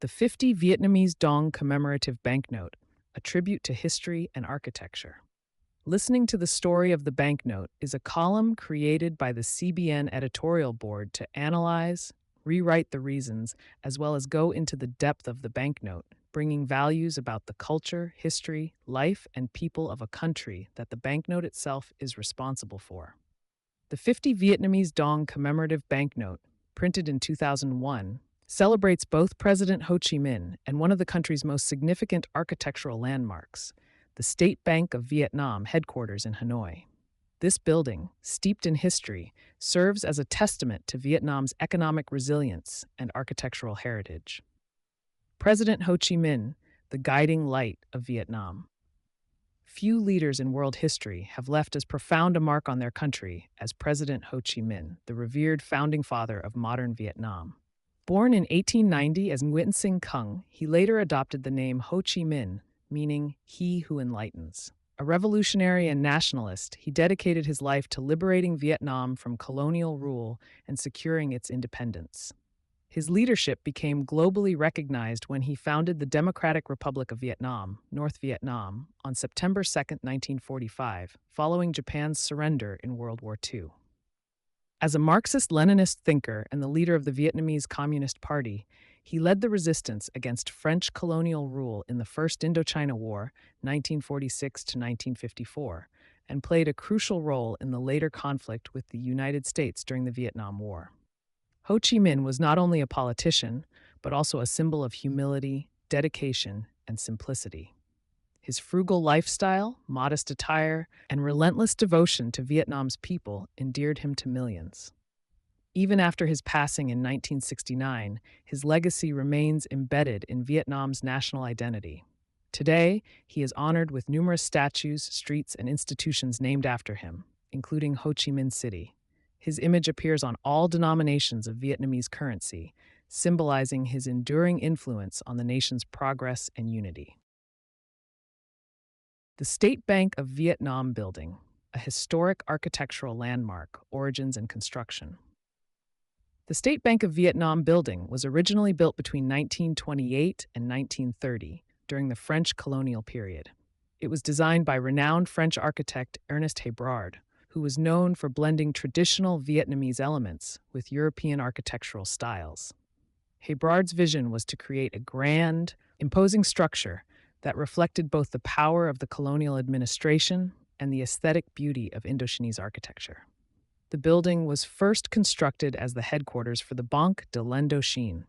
The 50 Vietnamese Dong Commemorative Banknote, a tribute to history and architecture. Listening to the story of the banknote is a column created by the CBN Editorial Board to analyze, rewrite the reasons, as well as go into the depth of the banknote, bringing values about the culture, history, life, and people of a country that the banknote itself is responsible for. The 50 Vietnamese Dong Commemorative Banknote, printed in 2001, celebrates both President Ho Chi Minh and one of the country's most significant architectural landmarks, the State Bank of Vietnam headquarters in Hanoi. This building, steeped in history, serves as a testament to Vietnam's economic resilience and architectural heritage. President Ho Chi Minh, the guiding light of Vietnam. Few leaders in world history have left as profound a mark on their country as President Ho Chi Minh, the revered founding father of modern Vietnam. Born in 1890 as Nguyen Sinh Cung, he later adopted the name Ho Chi Minh, meaning he who enlightens. A revolutionary and nationalist, he dedicated his life to liberating Vietnam from colonial rule and securing its independence. His leadership became globally recognized when he founded the Democratic Republic of Vietnam, North Vietnam, on September 2, 1945, following Japan's surrender in World War II. As a Marxist-Leninist thinker and the leader of the Vietnamese Communist Party, he led the resistance against French colonial rule in the First Indochina War, 1946 to 1954, and played a crucial role in the later conflict with the United States during the Vietnam War. Ho Chi Minh was not only a politician, but also a symbol of humility, dedication, and simplicity. His frugal lifestyle, modest attire, and relentless devotion to Vietnam's people endeared him to millions. Even after his passing in 1969, his legacy remains embedded in Vietnam's national identity. Today, he is honored with numerous statues, streets, and institutions named after him, including Ho Chi Minh City. His image appears on all denominations of Vietnamese currency, symbolizing his enduring influence on the nation's progress and unity. The State Bank of Vietnam Building, a historic architectural landmark, origins and construction. The State Bank of Vietnam Building was originally built between 1928 and 1930 during the French colonial period. It was designed by renowned French architect Ernest Hébrard, who was known for blending traditional Vietnamese elements with European architectural styles. Hébrard's vision was to create a grand, imposing structure that reflected both the power of the colonial administration and the aesthetic beauty of Indochinese architecture. The building was first constructed as the headquarters for the Banque de l'Indochine,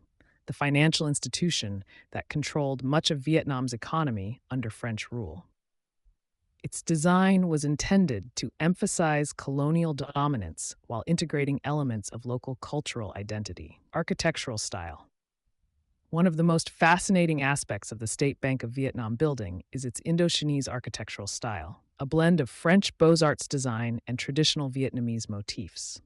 the financial institution that controlled much of Vietnam's economy under French rule. Its design was intended to emphasize colonial dominance while integrating elements of local cultural identity. Architectural style. One of the most fascinating aspects of the State Bank of Vietnam building is its Indochinese architectural style, a blend of French Beaux-Arts design and traditional Vietnamese motifs.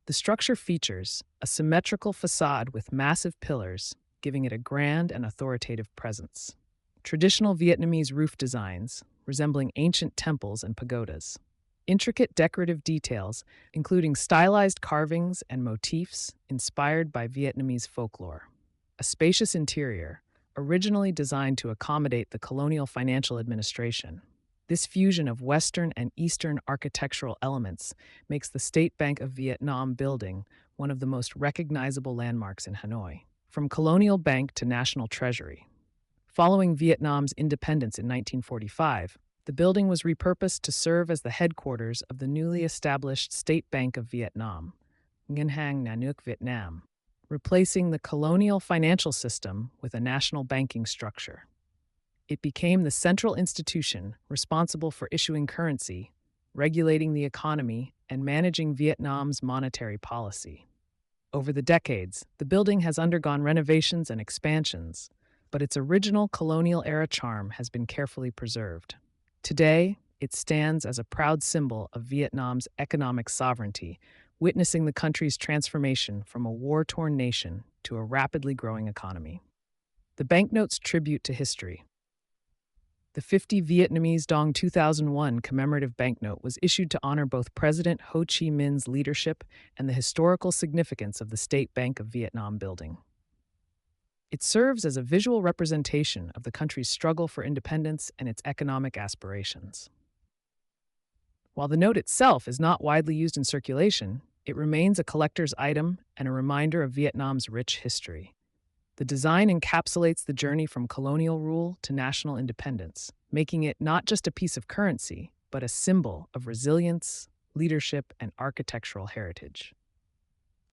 The structure features a symmetrical facade with massive pillars, giving it a grand and authoritative presence. Traditional Vietnamese roof designs, resembling ancient temples and pagodas. Intricate decorative details, including stylized carvings and motifs inspired by Vietnamese folklore. A spacious interior, originally designed to accommodate the colonial financial administration. This fusion of Western and Eastern architectural elements makes the State Bank of Vietnam building one of the most recognizable landmarks in Hanoi, from colonial bank to national treasury. Following Vietnam's independence in 1945, the building was repurposed to serve as the headquarters of the newly established State Bank of Vietnam, Ngân hàng Nhà nước Việt Nam, replacing the colonial financial system with a national banking structure. It became the central institution responsible for issuing currency, regulating the economy, and managing Vietnam's monetary policy. Over the decades, the building has undergone renovations and expansions, but its original colonial-era charm has been carefully preserved. Today, it stands as a proud symbol of Vietnam's economic sovereignty, witnessing the country's transformation from a war-torn nation to a rapidly growing economy. The banknote's tribute to history. The 50 Vietnamese Dong 2001 commemorative banknote was issued to honor both President Ho Chi Minh's leadership and the historical significance of the State Bank of Vietnam building. It serves as a visual representation of the country's struggle for independence and its economic aspirations. While the note itself is not widely used in circulation, it remains a collector's item and a reminder of Vietnam's rich history. The design encapsulates the journey from colonial rule to national independence, making it not just a piece of currency, but a symbol of resilience, leadership, and architectural heritage.